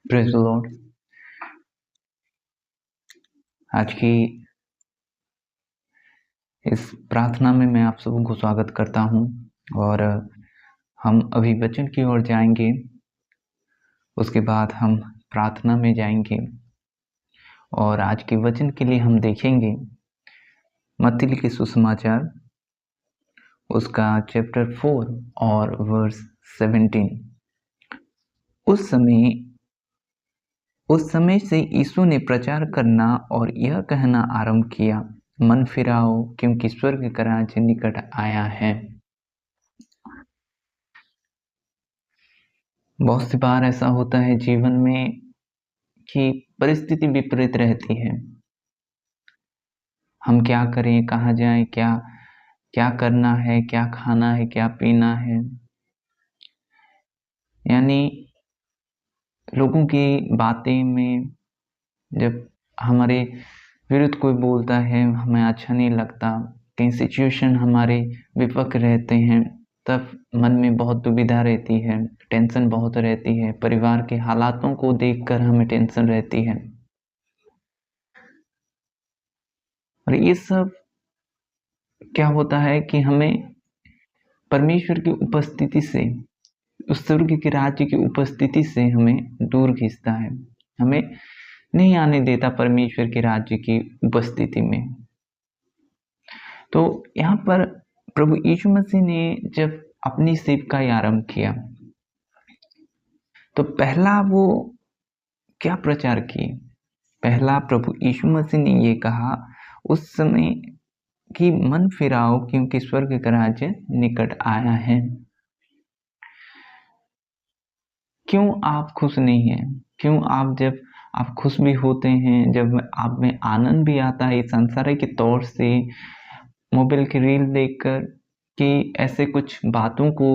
Praise the Lord. आज की इस प्रार्थना में मैं आप सबों को स्वागत करता हूँ और हम अभी वचन की ओर जाएंगे। उसके बाद हम प्रार्थना में जाएंगे और आज के वचन के लिए हम देखेंगे मत्ती लिखे सुसमाचार उसका चैप्टर 4 और वर्स 17। उस समय से यीशु ने प्रचार करना और यह कहना आरंभ किया, मन फिराओ क्योंकि स्वर्ग का राज्य निकट आया है। बहुत सी बार ऐसा होता है जीवन में कि परिस्थिति विपरीत रहती है। हम क्या करें, कहाँ जाएं, क्या करना है, क्या खाना है, क्या पीना है, यानी लोगों की बातें में जब हमारे विरुद्ध कोई बोलता है हमें अच्छा नहीं लगता, कहीं सिचुएशन हमारे विपक्ष रहते हैं, तब मन में बहुत दुविधा रहती है, टेंशन बहुत रहती है। परिवार के हालातों को देखकर हमें टेंशन रहती है और ये सब क्या होता है कि हमें परमेश्वर की उपस्थिति से, उस स्वर्ग के राज्य की उपस्थिति से हमें दूर खींचता है, हमें नहीं आने देता परमेश्वर के राज्य की उपस्थिति में। तो यहाँ पर प्रभु यीशु मसीह ने जब अपनी सेवकाई आरंभ किया तो पहला वो क्या प्रचार किए? पहला प्रभु यीशु मसीह ने ये कहा उस समय कि मन फिराओ क्योंकि स्वर्ग का राज्य निकट आया है। क्यों आप खुश नहीं हैं? क्यों जब आप खुश भी होते हैं, जब आप में आनंद भी आता है सांसारिक के तौर से, मोबाइल की रील देखकर, कि ऐसे कुछ बातों को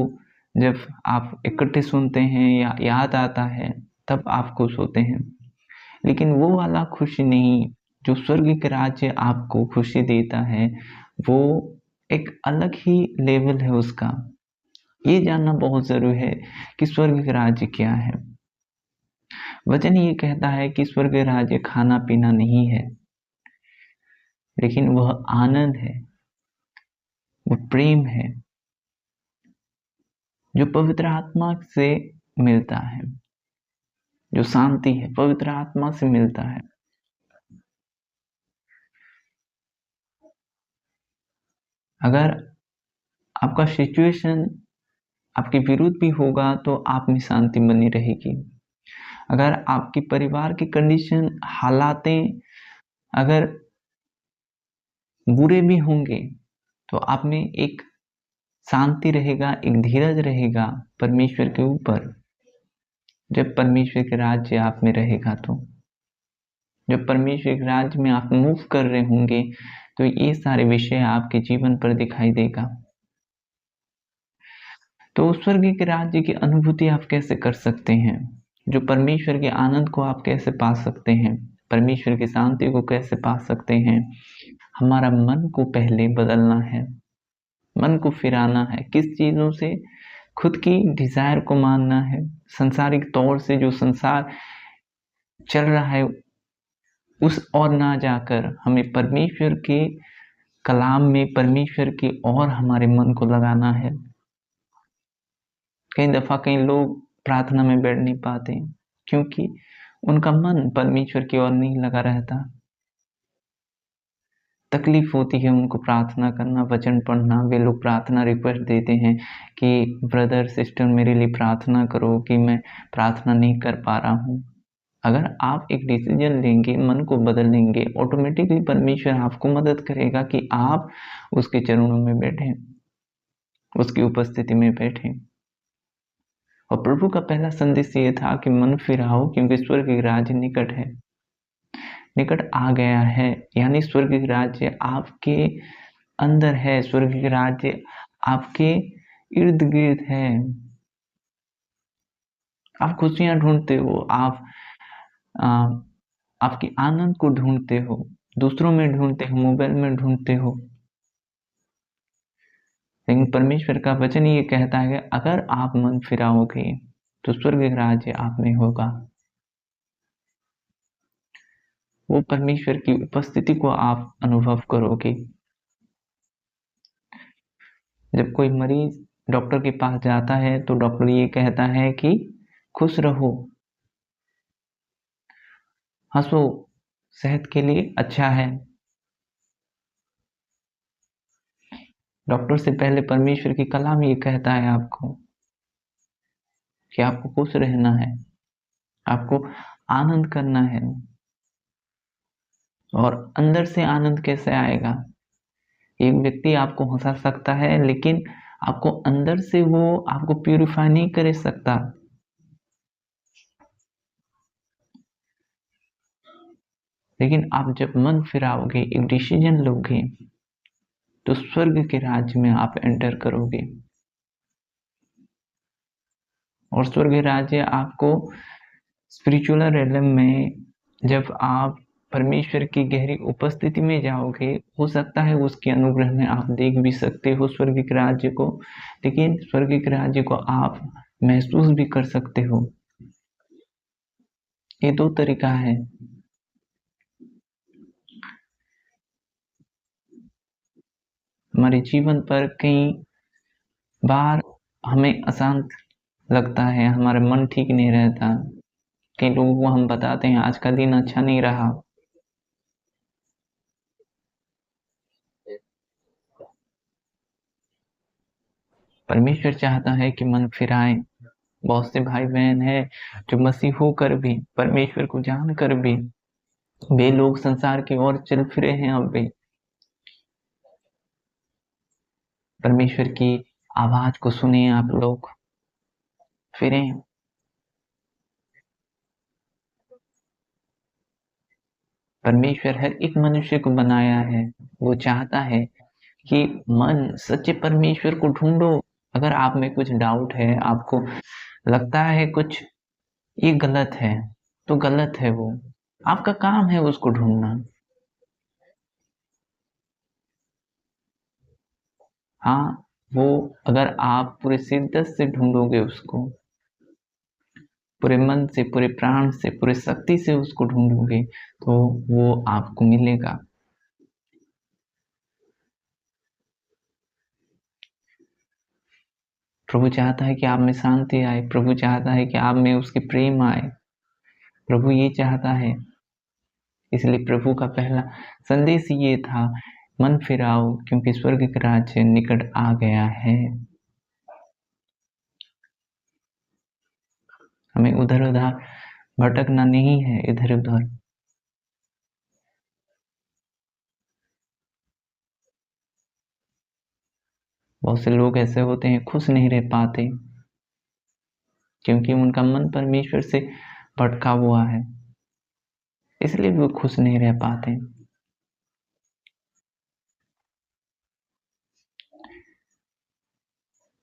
जब आप इकट्ठे सुनते हैं या याद आता है तब आप खुश होते हैं, लेकिन वो वाला खुशी नहीं जो स्वर्ग के राज्य आपको खुशी देता है, वो एक अलग ही लेवल है उसका। ये जानना बहुत जरूरी है कि स्वर्ग का राज्य क्या है। वचन ये कहता है कि स्वर्ग का राज्य खाना पीना नहीं है, लेकिन वह आनंद है, वो प्रेम है जो पवित्र आत्मा से मिलता है, जो शांति है पवित्र आत्मा से मिलता है। अगर आपका सिचुएशन आपके विरुद्ध भी होगा तो आप में शांति बनी रहेगी। अगर आपके परिवार की कंडीशन, हालातें अगर बुरे भी होंगे तो आप में एक शांति रहेगा, एक धीरज रहेगा परमेश्वर के ऊपर। जब परमेश्वर के राज्य आप में रहेगा तो जब परमेश्वर के राज्य में आप मूव कर रहे होंगे तो ये सारे विषय आपके जीवन पर दिखाई देगा। तो स्वर्ग के राज्य की अनुभूति आप कैसे कर सकते हैं? जो परमेश्वर के आनंद को आप कैसे पा सकते हैं? परमेश्वर की शांति को कैसे पा सकते हैं? हमारा मन को पहले बदलना है, मन को फिराना है। किस चीजों से? खुद की डिजायर को मानना है। संसारिक तौर से जो संसार चल रहा है उस ओर ना जाकर हमें परमेश्वर के कलाम में, परमेश्वर की ओर हमारे मन को लगाना है। कई दफा कई लोग प्रार्थना में बैठ नहीं पाते क्योंकि उनका मन परमेश्वर की ओर नहीं लगा रहता। तकलीफ होती है उनको प्रार्थना करना, वचन पढ़ना। वे लोग प्रार्थना रिक्वेस्ट देते हैं कि ब्रदर सिस्टर मेरे लिए प्रार्थना करो कि मैं प्रार्थना नहीं कर पा रहा हूँ। अगर आप एक डिसीजन लेंगे, मन को बदल लेंगे, ऑटोमेटिकली परमेश्वर आपको मदद करेगा कि आप उसके चरणों में बैठें, उसकी उपस्थिति में बैठें। और प्रभु का पहला संदेश ये था कि मन फिराओ क्योंकि स्वर्ग के राज्य निकट है, निकट आ गया है। यानी स्वर्ग के राज्य आपके अंदर है, स्वर्ग के राज्य आपके इर्द गिर्द है। आप खुशियां ढूंढते हो, आपके आनंद को ढूंढते हो, दूसरों में ढूंढते हो, मोबाइल में ढूंढते हो, लेकिन परमेश्वर का वचन ये कहता है कि अगर आप मन फिराओगे तो स्वर्ग का राज्य आप में होगा। वो परमेश्वर की उपस्थिति को आप अनुभव करोगे। जब कोई मरीज डॉक्टर के पास जाता है तो डॉक्टर ये कहता है कि खुश रहो, हंसो, सेहत के लिए अच्छा है। डॉक्टर से पहले परमेश्वर की कलाम ये कहता है आपको कि आपको खुश रहना है, आपको आनंद करना है। और अंदर से आनंद कैसे आएगा? एक व्यक्ति आपको हंसा सकता है, लेकिन आपको अंदर से वो आपको प्यूरिफाई नहीं कर सकता। लेकिन आप जब मन फिराओगे, एक डिसीजन लोगे, तो स्वर्ग के राज्य में आप एंटर करोगे। और स्वर्ग राज्य आपको स्पिरिचुअल रेलम में जब आप परमेश्वर की गहरी उपस्थिति में जाओगे, हो सकता है उसके अनुग्रह में आप देख भी सकते हो स्वर्गिक राज्य को, लेकिन स्वर्गिक राज्य को आप महसूस भी कर सकते हो। ये दो तरीका है। हमारे जीवन पर कई बार हमें अशांत लगता है, हमारा मन ठीक नहीं रहता। कई लोगों को हम बताते हैं आज का दिन अच्छा नहीं रहा। परमेश्वर चाहता है कि मन फिराए। बहुत से भाई बहन हैं जो मसीह होकर भी, परमेश्वर को जानकर भी, वे लोग संसार की ओर चल फिरे हैं। अब भी परमेश्वर की आवाज को सुने, आप लोग फिरे। परमेश्वर हर एक मनुष्य को बनाया है, वो चाहता है कि मन सच्चे परमेश्वर को ढूंढो। अगर आप में कुछ डाउट है, आपको लगता है कुछ ये गलत है, तो गलत है वो, आपका काम है उसको ढूंढना। हाँ, वो अगर आप पूरे शिद्दत से ढूंढोगे उसको, पूरे मन से, पूरे प्राण से, पूरे शक्ति से उसको ढूंढोगे, तो वो आपको मिलेगा। प्रभु चाहता है कि आप में शांति आए, प्रभु चाहता है कि आप में उसके प्रेम आए, प्रभु ये चाहता है। इसलिए प्रभु का पहला संदेश ये था, मन फिराओ क्योंकि स्वर्ग का राज्य निकट आ गया है। हमें उधर उधर भटकना नहीं है, इधर उधर। बहुत से लोग ऐसे होते हैं, खुश नहीं रह पाते क्योंकि उनका मन परमेश्वर से भटका हुआ है, इसलिए वो खुश नहीं रह पाते।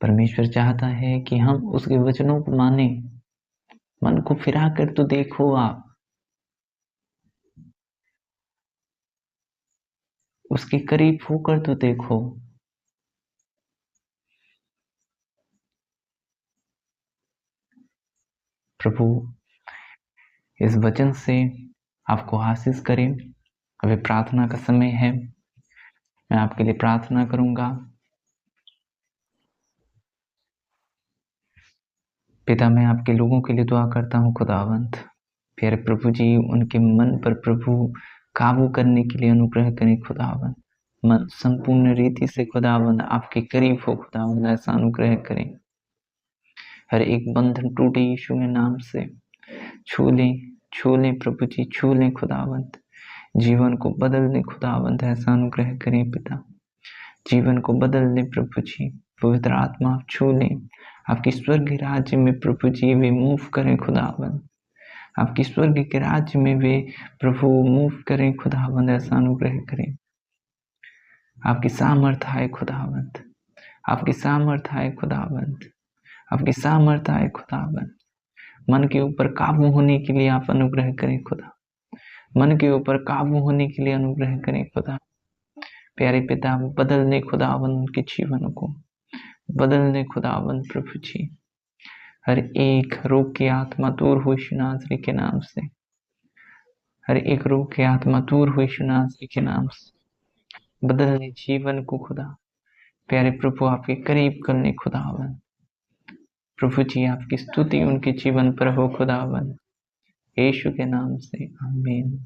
परमेश्वर चाहता है कि हम उसके वचनों को माने। मन को फिरा कर तो देखो, आप उसके करीब होकर तो देखो। प्रभु इस वचन से आपको आशीष करें। अभी प्रार्थना का समय है, मैं आपके लिए प्रार्थना करूंगा। पिता, मैं आपके लोगों के लिए दुआ करता हूँ खुदावंत। प्यारे प्रभु जी, उनके मन पर प्रभु काबू करने के लिए अनुग्रह करें खुदावंत। मन संपूर्ण रीति से खुदावंत आपके करीब हो खुदावंत, ऐसा अनुग्रह करें। हर एक बंधन टूटे यीशु के नाम से। छू लें प्रभु जी, छू लें खुदावंत। जीवन को बदल दें खुदावंत, ऐसा अनुग्रह करें पिता। जीवन को बदल दें प्रभु जी। पवित्र आत्मा आप छू लें, आपकी स्वर्ग राज्य में प्रभु जी वे मूव करें खुदावंत। आपकी स्वर्ग के राज्य में वे प्रभु मूव करें खुदावंत, ऐसा अनुग्रह करें। आपकी सामर्थ्य आए खुदावंत, आपकी सामर्थ्य आए खुदावंत, आपकी सामर्थ्य आए खुदावंत। मन के ऊपर काबू होने के लिए आप अनुग्रह करें खुदा। मन के ऊपर काबू होने के लिए अनुग्रह करें खुदा। प्यारे पिता, बदलने खुदावन उनके जीवन को, बदलने खुदावन प्रभु जी। हर एक रोग की आत्मा दूर हो यीशु नासरी के नाम से। हर एक रोग की आत्मा दूर हुई यीशु के नाम से। बदलने जीवन को खुदा, प्यारे प्रभु आपके करीब करने खुदावन। प्रभु जी आपकी स्तुति उनके जीवन पर हो खुदावन, यीशु के नाम से आमीन।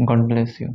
God bless you.